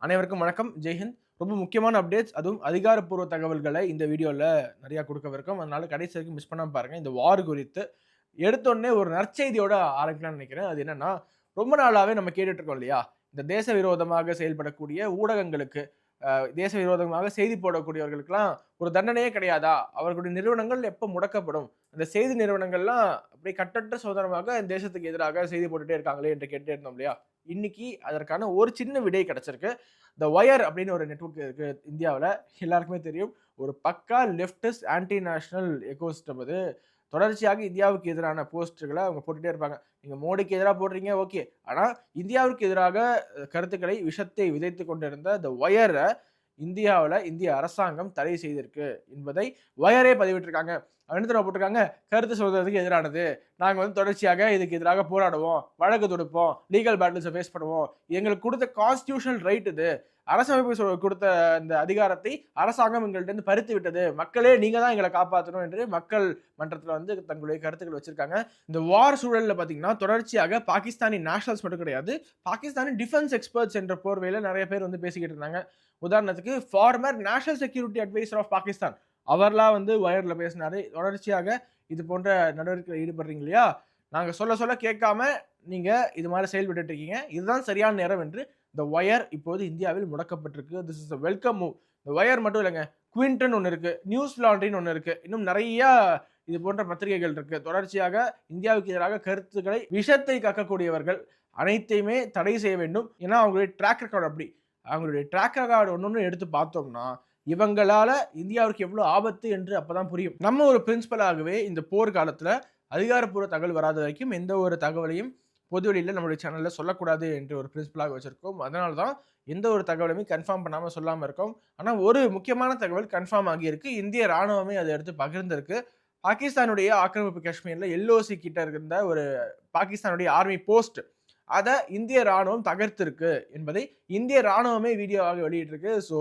அனைவருக்கும் வணக்கம். ஜெய்ஹிந்த். ரொம்ப முக்கியமான அப்டேட்ஸ், அதுவும் அதிகாரப்பூர்வ தகவல்களை இந்த வீடியோல நெறைய குடுக்கவிருக்கோம். அதனால கடைசி வரைக்கும் மிஸ் பண்ணாம பாருங்க. இந்த வார் குறித்து எடுத்தோனே ஒரு நற்செய்தியோட ஆரம்பிக்கலாம்னு நெனைக்கிறேன். அது என்னன்னா, ரொம்ப நாளாவே நம்ம கேட்டுட்டு இருக்கோம் இல்லையா? இந்த தேச விரோதமாக செயல்படக்கூடிய ஊடகங்களுக்கு, தேச விரோதமாக செய்தி போடக்கூடியவர்களுக்கெல்லாம் ஒரு தண்டனையே கிடையாதா? அவர்களுடைய நிறுவனங்கள் எப்ப முடக்கப்படும்? அந்த செய்தி நிறுவனங்கள்லாம் அப்படியே கட்டற்ற சுதந்திரமாக தேசத்துக்கு எதிராக செய்தி போட்டுட்டே இருக்காங்களே என்று கேட்டுட்டே இருந்தோம் இல்லையா? இன்னைக்கு அதற்கான ஒரு சின்ன விடை கிடைச்சிருக்கு. த வயர் அப்படின்னு ஒரு நெட்வொர்க் இருக்கு இந்தியாவுல. எல்லாருக்குமே தெரியும். ஒரு பக்கா லெஃப்டிஸ்ட் ஆன்டி நேஷனல் எக்கோசிஸ்டம் அது. தொடர்ச்சியாக இந்தியாவுக்கு எதிரான போஸ்ட்கள அவங்க போட்டுட்டே இருப்பாங்க. நீங்க மோடிக்கு எதிரா போடுறீங்க ஓகே. ஆனா இந்தியாவிற்கு எதிராக கருத்துக்களை, விஷத்தை விதைத்துக் கொண்டிருந்த த வயர இந்திய அரசாங்கம் தடை செய்திருக்கு என்பதை வயரே பதிவிட்டிருக்காங்க. என்ன தெரியுமா போட்டிருக்காங்க? கருத்து சுதந்திரத்துக்கு எதிரானது. நாங்க தொடர்ச்சியாக இதுக்கு எதிராக போராடுவோம். வழக்கு தொடுப்போம். லீகல் பேட்டில்ஸ ஃபேஸ் பண்ணுவோம். எங்களுக்கு குடுத்த கான்ஸ்டிடியூஷனல் ரைட் இது. அரசமைப்பு குடுத்த இந்த அதிகாரத்தை அரசாங்கம் எங்கள்ட்ட இருந்து பறித்து விட்டது. மக்களே நீங்க தான் எங்கள காப்பாத்தணும் என்று மக்கள் மன்றத்துல தங்களுடைய கருத்துக்கள் வச்சிருக்காங்க. இந்த வார் சூழல்ல பார்த்தீங்கன்னா, தொடர்ச்சியாக பாகிஸ்தானி நேஷனல்ஸ் மட்டும் கிடையாது. பாகிஸ்தானி டிஃபென்ஸ் எக்ஸ்பர்ட்ஸ் என்ற போர்வையில நெறைய பேர் பேசிக்கிட்டு இருந்தாங்க. உதாரணத்துக்கு former national security adviser of Pakistan. அவர்லாம் வயர்ல பேசினாரு. தொடர்ச்சியாக இது போன்ற நடவடிக்கையில் ஈடுபடுறீங்க இல்லையா? நாங்க சொல்ல சொல்ல கேட்காம நீங்க இது மாரி செயல்பட்டுட்டு இருக்கீங்க. இதுதான் சரியான நேரம் என்று இந்த வயர் இப்போது இந்தியாவில் முடக்கப்பட்டிருக்கு. This is a welcome move. இந்த வயர் மட்டும் இல்லங்க. குவின்டன் ஒண்ணு இருக்கு. நியூஸ் லாண்ட்ரின்னு ஒண்ணு இருக்கு. இன்னும் நெறைய இது போன்ற பத்திரிகைகள் இருக்கு. தொடர்ச்சியாக இந்தியாவுக்கு எதிராக கருத்துக்களை, விஷத்தை கக்கக்கூடியவர்கள் அனைத்தையுமே தடை செய்ய வேண்டும். ஏன்னா அவங்களுடைய ட்ராக் ரெக்கார்ட் அப்படி. அவங்களுடைய ட்ராக் ரெக்கார்ட் ஒண்ணொண்ணு எடுத்து பார்த்தோம்னா, இவங்களால இந்தியாவிற்கு எவ்வளவு ஆபத்து என்று அப்பதான் புரியும். நம்ம ஒரு பிரின்சிபலாகவே இந்த போர் காலத்துல அதிகாரப்பூர்வ தகவல் வராத வரைக்கும் எந்த ஒரு தகவலையும் பொதுவெளியில நம்மளுடைய சேனல்ல சொல்லக்கூடாது என்று ஒரு பிரின்சிபலாக வச்சிருக்கோம். அதனால தான் எந்த ஒரு தகவலுமே கன்ஃபார்ம் பண்ணாம சொல்லாம இருக்கோம். ஆனா ஒரு முக்கியமான தகவல் கன்ஃபார்ம் ஆகியிருக்கு. இந்திய ராணுவமே அதை எடுத்து பகிர்ந்திருக்கு. பாகிஸ்தானுடைய ஆக்கிரமிப்பு காஷ்மீர்ல எல்ஓசி கிட்ட இருந்த ஒரு பாகிஸ்தானுடைய ஆர்மி போஸ்ட் அத இந்திய ராணுவம் தகர்த்திருக்கு என்பதை இந்திய ராணுவமே வீடியோவாக வெளியிட்டிருக்கு. So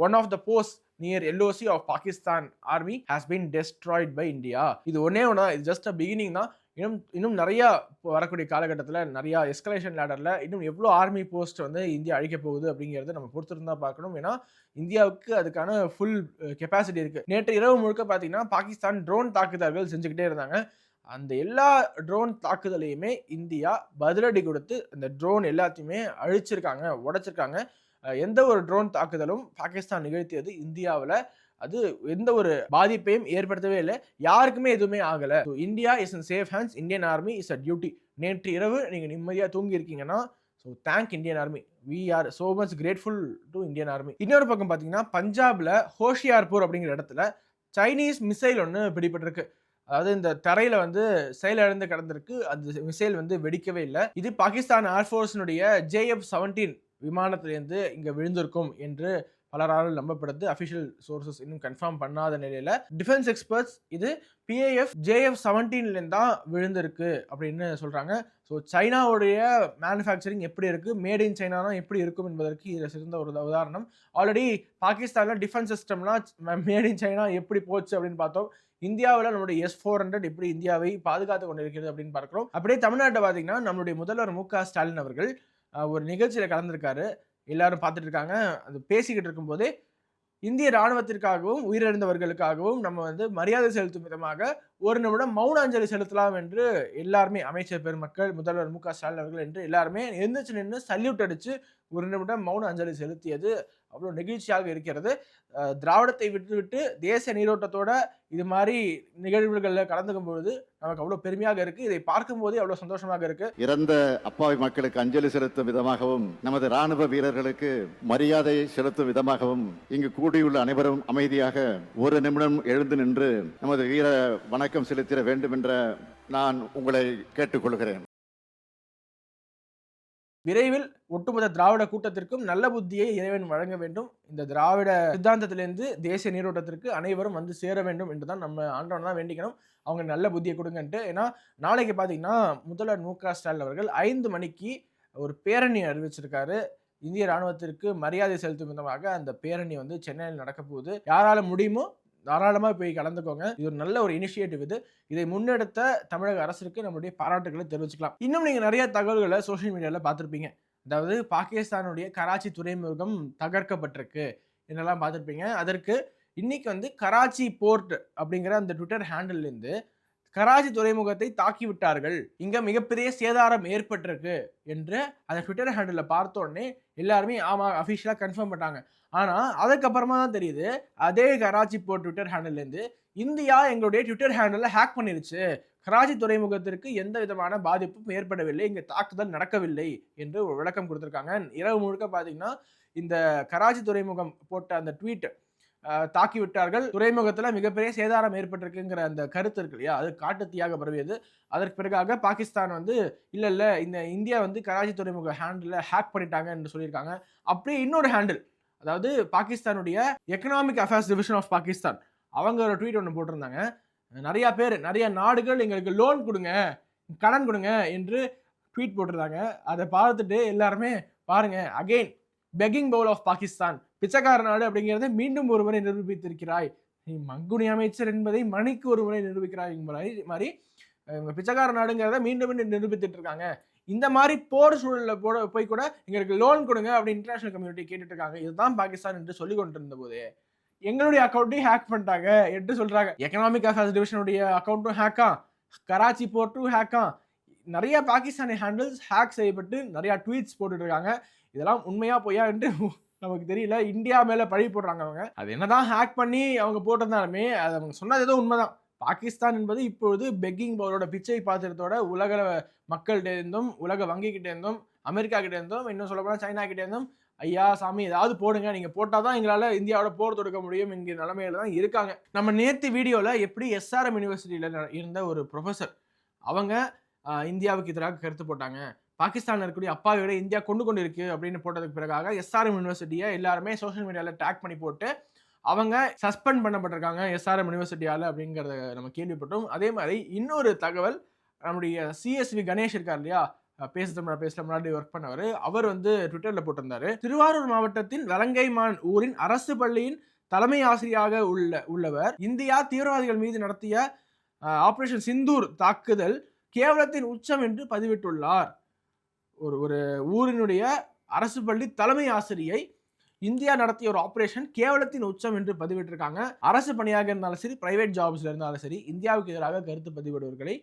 one of the post near LOC of Pakistan army has been destroyed by India. இது ஒண்ணே ஒண்ணா, இது ஜஸ்ட் பிகினிங் தான். இன்னும் இன்னும் நிறைய வரக்கூடிய காலகட்டத்தில் நிறைய எஸ்கலேஷன் லேடர்ல இன்னும் எவ்வளோ ஆர்மி போஸ்ட் இந்தியா அழிக்க போகுது அப்படிங்கிறத நம்ம பொறுத்திருந்தா பார்க்கணும். ஏன்னா இந்தியாவுக்கு அதுக்கான ஃபுல் கெப்பாசிட்டி இருக்கு. நேற்று இரவு முழுக்க பார்த்தீங்கன்னா பாகிஸ்தான் ட்ரோன் தாக்குதல்கள் செஞ்சுக்கிட்டே இருந்தாங்க. அந்த எல்லா ட்ரோன் தாக்குதலையுமே இந்தியா பதிலடி கொடுத்து அந்த ட்ரோன் எல்லாத்தையுமே அழிச்சிருக்காங்க, உடைச்சிருக்காங்க. எந்த ஒரு ட்ரோன் தாக்குதலும் பாகிஸ்தான் நிகழ்த்தியது இந்தியாவுல அது எந்த ஒரு பாதிப்பையும் ஏற்படுத்தவே இல்ல. யாருக்குமே எதுவுமே ஆகல. India is in safe hands. Indian army is at duty. நேற்று இரவு நீங்க நிம்மதியா தூங்கி இருக்கீங்கன்னா, thank Indian army. We are so much grateful to Indian army. இன்னொரு பக்கம் பார்த்தீங்கன்னா, பஞ்சாப்ல ஹோஷியார்பூர் அப்படிங்கிற இடத்துல சைனீஸ் மிசைல் ஒண்ணு பிடிபட்டிருக்கு. அதாவது இந்த தரையில செயலிழந்து கிடந்திருக்கு. அந்த மிசைல் வெடிக்கவே இல்ல. இது பாகிஸ்தான் ஏர்ஃபோர்ஸினுடைய JF-17 விமானத்திலிருந்து இங்க விழுந்திருக்கும் என்று பலராலும் நம்பப்படுது. அபிஷியல் சோர்சஸ் இன்னும் கன்ஃபார்ம் பண்ணாத நிலையில டிஃபென்ஸ் எக்ஸ்பர்ட்ஸ் இது PAF JF-17 தான் விழுந்திருக்கு அப்படின்னு சொல்றாங்க. ஸோ சைனாவுடைய மேனுஃபேக்சரிங் எப்படி இருக்கு, மேட் இன் சைனானா எப்படி இருக்கும் என்பதற்கு இது சிறந்த ஒரு உதாரணம். ஆல்ரெடி பாகிஸ்தான்ல டிஃபென்ஸ் சிஸ்டம்லாம் மேட் இன் சைனா எப்படி போச்சு அப்படின்னு பார்த்தோம். இந்தியாவில் நம்மளுடைய S-400 எப்படி இந்தியாவை பாதுகாத்துக் கொண்டிருக்கிறது அப்படின்னு பார்க்கிறோம். அப்படியே தமிழ்நாட்டை பார்த்தீங்கன்னா நம்மளுடைய முதல்வர் மு.க. ஸ்டாலின் அவர்கள் ஒரு நிகழ்ச்சியில கலந்திருக்காரு. எல்லாரும் பார்த்துட்டு இருக்காங்க. அது பேசிக்கிட்டு இருக்கும்போதே இந்திய ராணுவத்திற்காகவும் உயிரிழந்தவர்களுக்காகவும் நம்ம மரியாதை செலுத்தும் விதமாக ஒரு நிமிடம் மௌன அஞ்சலி செலுத்தலாம் என்று எல்லாருமே அமைச்சர் பெருமக்கள், முதல்வர் மு.க. ஸ்டாலின் அவர்கள் என்று எல்லாருமே எந்திரிச்சு நின்று சல்யூட் அடிச்சு ஒரு நிமிடம் மௌன அஞ்சலி செலுத்தியது அவ்வளோ நெகிழ்ச்சியாக இருக்கிறது. திராவிடத்தை விட்டுவிட்டு தேச நீரோட்டத்தோட இது மாதிரி நிகழ்வுகள்ல கலந்துக்கும் பொழுது நமக்கு அவ்வளவு பெருமையாக இருக்கு. இதை பார்க்கும் போதே அவ்வளவு சந்தோஷமாக இருக்கு. இறந்த அப்பாவி மக்களுக்கு அஞ்சலி செலுத்தும் விதமாகவும் நமது ராணுவ வீரர்களுக்கு மரியாதை செலுத்தும் விதமாகவும் இங்கு கூடியுள்ள அனைவரும் அமைதியாக ஒரு நிமிடம் எழுந்து நின்று நமது வீர வணக்கம் செலுத்திட வேண்டும் என்ற நான் உங்களை கேட்டுக்கொள்கிறேன். விரைவில் ஒட்டுமொத்த திராவிட கூட்டத்திற்கும் நல்ல புத்தியை இறைவன் வழங்க வேண்டும். இந்த திராவிட சித்தாந்தத்திலிருந்து தேசிய நீரோட்டத்திற்கு அனைவரும் சேர வேண்டும் என்றுதான் நம்ம ஆண்டவனை தான் வேண்டிக்கணும். அவங்க நல்ல புத்தியை கொடுங்கன்ட்டு. ஏன்னா நாளைக்கு பார்த்தீங்கன்னா முதல்வர் மு.க. ஸ்டாலின் அவர்கள் 5 மணிக்கு ஒரு பேரணி அறிவிச்சிருக்காரு. இந்திய ராணுவத்திற்கு மரியாதை செலுத்தும் விதமாக அந்த பேரணி சென்னையில் நடக்க போகுது. யாரால முடியுமோ தாராளமா போய் கலந்துக்கோங்க. இது ஒரு நல்ல ஒரு இனிஷியேட்டிவ் இது. இதை முன்னெடுத்த தமிழக அரசுக்கு நம்மளுடைய பாராட்டுகளை தெரிவிச்சுக்கலாம். இன்னும் நீங்க நிறைய தகவல்களை சோசியல் மீடியால பார்த்திருப்பீங்க. அதாவது பாகிஸ்தானுடைய கராச்சி துறைமுகம் தகர்க்கப்பட்டிருக்கு என்னெல்லாம் பார்த்துருப்பீங்க. அதற்கு இன்னைக்கு வந்து கராச்சி போர்ட் அப்படிங்கிற அந்த ட்விட்டர் ஹேண்டில் இருந்து கராச்சி துறைமுகத்தை தாக்கி விட்டார்கள், இங்க மிகப்பெரிய சேதாரம் ஏற்பட்டிருக்கு என்று அந்த ட்விட்டர் ஹேண்டில் பார்த்த உடனே எல்லாருமே ஆமா அஃபிஷியலா கன்ஃபார்ம் பண்ணாங்க. ஆனா அதுக்கப்புறமா தான் தெரியுது அதே கராச்சி போர்ட் ட்விட்டர் ஹேண்டில் இருந்து இந்தியா எங்களுடைய ட்விட்டர் ஹேண்டில் ஹேக் பண்ணிருச்சு, கராச்சி துறைமுகத்திற்கு எந்த விதமான பாதிப்பும் ஏற்படவில்லை, இங்க தாக்குதல் நடக்கவில்லை என்று ஒரு விளக்கம் கொடுத்திருக்காங்க. இரவு முழுக்க பாத்தீங்கன்னா இந்த கராச்சி துறைமுகம் போட்ட அந்த ட்வீட் தாக்கி விட்டார்கள், துறைமுகத்துல மிகப்பெரிய சேதாரம் ஏற்பட்டிருக்குங்கிற அந்த கருத்து இருக்கு இல்லையா, அது காட்டுத்தீயாக பரவியது. அதற்கு பிறகாக பாகிஸ்தான் வந்து இல்ல இந்த இந்தியா வந்து கராச்சி துறைமுக ஹேண்டில் ஹேக் பண்ணிட்டாங்க என்று சொல்லியிருக்காங்க. அப்படியே இன்னொரு ஹேண்டில், அதாவது பாகிஸ்தானுடைய economic affairs division of Pakistan அவங்க ஒரு ட்வீட் ஒன்று போட்டிருந்தாங்க. நிறைய பேர் நிறைய நாடுகள் எங்களுக்கு லோன் கொடுங்க, கடன் கொடுங்க என்று ட்வீட் போட்டிருந்தாங்க. அதை பார்த்துட்டு எல்லாருமே பாருங்க again begging bowl of Pakistan, பிச்சைக்கார நாடு அப்படிங்கிறத மீண்டும் ஒருமுறை நிரூபித்திருக்கிறாய், நீ மங்குனி அமைச்சர் என்பதை மணிக்கு ஒரு முறை நிரூபிக்கிறாய் மாதிரி பிச்சைக்கார நாடுங்கிறத மீண்டும் மீண்டும் நிரூபித்துட்டு இருக்காங்க. இந்த மாதிரி போர் சூழல்ல போய் கூட எங்களுக்கு லோன் கொடுங்க அப்படின்னு இன்டர்நேஷனல் கம்யூனிட்டி கேட்டுட்டு இருக்காங்க. இதுதான் பாகிஸ்தான் என்று சொல்லிக் கொண்டிருந்த போது எங்களுடைய அக்கௌண்ட்டையும் ஹேக் பண்ணிட்டாங்க என்று சொல்றாங்க. எக்கனாமிக் அஃபேர்ஸ் டிவிஷனுடைய அக்கௌண்ட்டும் ஹேக்கா, கராச்சி போர்ட்டும் ஹேக்கா, நிறைய பாகிஸ்தானி ஹேண்டில்ஸ் ஹேக் செய்யப்பட்டு நிறைய ட்வீட்ஸ் போட்டுட்டு இருக்காங்க. இதெல்லாம் உண்மையா பொய்யா என்று நமக்கு தெரியல. இந்தியா மேல பழி போடுறாங்க அவங்க. அது என்னதான் ஹேக் பண்ணி அவங்க போட்டிருந்தாலுமே அது அவங்க சொன்னது ஏதோ உண்மைதான். பாகிஸ்தான் என்பது இப்பொழுது பெக்கிங் பவுலோட பிச்சை பாத்திரத்தோட உலக மக்கள்கிட்ட இருந்தும், உலக வங்கி கிட்ட இருந்தும், அமெரிக்கா கிட்ட இருந்தும், இன்னும் சொல்ல போனா சைனா கிட்ட இருந்தும் ஐயா சாமி ஏதாவது போடுங்க, நீங்க போட்டாதான் எங்களால இந்தியாவோட போர் தொடுக்க முடியும் என்கிற நிலைமையில தான் இருக்காங்க. நம்ம நேத்து வீடியோல எப்படி எஸ்ஆர்எம் யூனிவர்சிட்டியில இருந்த ஒரு ப்ரொஃபசர் அவங்க இந்தியாவுக்கு எதிராக கருத்து போட்டாங்க, பாகிஸ்தான்ல இருக்கக்கூடிய அப்பாவியோட இந்தியா கொண்டு இருக்கு அப்படின்னு போட்டதுக்கு பிறகாக எஸ்ஆர்எம் யூனிவர்சிட்டியை எல்லாருமே சோஷியல் மீடியால டேக் பண்ணி போட்டு அவங்க சஸ்பெண்ட் பண்ணப்பட்டிருக்காங்க எஸ்ஆர்எம் யூனிவர்சிட்டியால அப்படிங்கிறத நம்ம கேள்விப்பட்டோம். அதே மாதிரி இன்னொரு தகவல், நம்முடைய சிஎஸ்வி கணேஷ் இருக்கார் இல்லையா, பேச முன்னாடி ஒர்க் பண்ணவர், அவர் வந்து ட்விட்டர்ல போட்டிருந்தாரு, திருவாரூர் மாவட்டத்தின் வலங்கைமான் ஊரின் அரசு பள்ளியின் தலைமை ஆசிரியராக உள்ளவர் இந்தியா தீவிரவாதிகள் மீது நடத்திய ஆபரேஷன் சிந்தூர் தாக்குதல் கேவலத்தின் உச்சம் என்று பதிவிட்டுள்ளார். ஒரு ஊரினுடைய அரசு பள்ளி தலைமை ஆசிரியை இந்தியா நடத்திய ஒரு ஆபரேஷன் கேவலத்தின் உச்சம் என்று பதிவிட்டிருக்காங்க. அரசு பணியாக இருந்தாலும் சரி, பிரைவேட் ஜாப்ஸ்ல இருந்தாலும் சரி, இந்தியாவுக்கு எதிராக கருத்து பதிவிடுவர்களை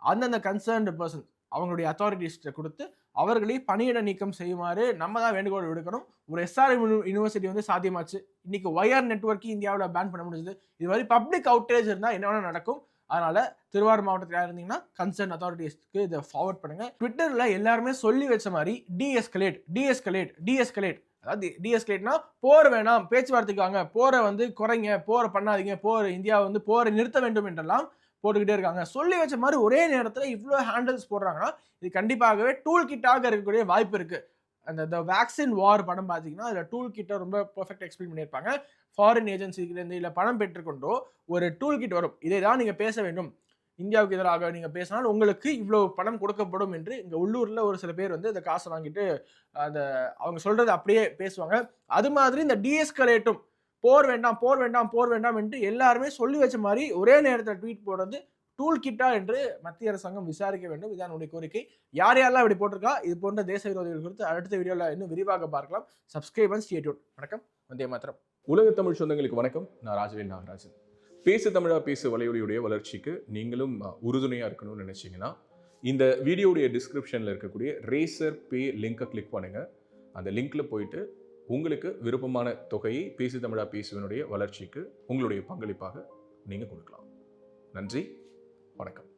அந்தந்த கன்சர்ன்டு பர்சன் அவங்களுடைய அத்தாரிட்டிஸ்ட கொடுத்து அவர்களை பணியிட நீக்கம் செய்யுமாறு நம்ம தான் வேண்டுகோள் விடுக்கணும். ஒரு எஸ்ஆர்எம் யூனிவர்சிட்டி வந்து சாத்தியமாச்சு. இன்னைக்கு ஒயர் நெட்வொர்க் இந்தியாவில் பேன் பண்ண முடிஞ்சது. இது மாதிரி பப்ளிக் அவுட்டேஜ் இருந்தால் என்ன வேணா நடக்கும். அதனால திருவாரூர் மாவட்டத்தில் இருந்தீங்கன்னா கன்சர்ன் அத்தாரிட்டிஸ்க்கு இதை ஃபார்வர்ட் பண்ணுங்க. ட்விட்டர்ல எல்லாருமே சொல்லி வச்ச மாதிரி டீஎஸ்கலேட், அதாவது டீஎஸ்கலேட்னா போர் வேணாம், பேச்சுவார்த்தைக்கு வாங்க, போரை வந்து குறைங்க, போரை பண்ணாதீங்க, போர் இந்தியா வந்து போரை நிறுத்த வேண்டும் என்றெல்லாம் போட்டுக்கிட்டே இருக்காங்க. சொல்லி வச்ச மாதிரி ஒரே நேரத்தில் இவ்வளோ ஹேண்டில்ஸ் போடுறாங்கன்னா இது கண்டிப்பாகவே டூல் கிட்டாக இருக்கக்கூடிய வாய்ப்பு இருக்கு. அந்த வேக்சின் வார் படம் பார்த்தீங்கன்னா அதில் டூல் கிட்ட ரொம்ப பெர்ஃபெக்ட் எக்ஸ்பிளைன் பண்ணியிருப்பாங்க. ஃபாரின் ஏஜென்சிலேருந்து இல்லை பணம் பெற்றுக்கொண்டோ ஒரு டூல் கிட் வரும், இதை தான் நீங்கள் பேச வேண்டும், இந்தியாவுக்கு எதிராக நீங்கள் பேசினால் உங்களுக்கு இவ்வளோ பணம் கொடுக்கப்படும் என்று இங்கே உள்ளூரில் ஒரு சில பேர் வந்து இந்த காசை வாங்கிட்டு அந்த அவங்க சொல்றது அப்படியே பேசுவாங்க. அது மாதிரி இந்த டீஎஸ்கலேட்டும் போர் வேண்டாம் என்று எல்லாருமே சொல்லி வச்ச மாதிரி ஒரே நேரத்தில் ட்வீட் போடுறது டூல் கிட்டா என்று மத்திய அரசாங்கம் விசாரிக்க வேண்டும். இதான் என்னுடைய கோரிக்கை. யாரெல்லாம் இப்படி போட்டிருக்கா, இது போன்ற தேச விரோதிகள் குறித்து அடுத்த வீடியோவில் இன்னும் விரிவாக பார்க்கலாம். Subscribe and stay tune. வணக்கம், வந்தே மாதரம். உலக தமிழ் சொந்தங்களுக்கு வணக்கம். நான் ராஜவேல் நாகராஜன். பேசு தமிழா பேசு வலையொலியுடைய வளர்ச்சிக்கு நீங்களும் உறுதுணையாக இருக்கணும்னு நினைச்சீங்கன்னா இந்த வீடியோடைய டிஸ்கிரிப்ஷனில் இருக்கக்கூடிய ரேசர் பே லிங்கை கிளிக் பண்ணுங்க. அந்த லிங்க்ல போயிட்டு உங்களுக்கு விருப்பமான தொகையை பேசு தமிழா பேசுவனுடைய வளர்ச்சிக்கு உங்களுடைய பங்களிப்பாக நீங்கள் கொடுக்கலாம். நன்றி, வணக்கம்.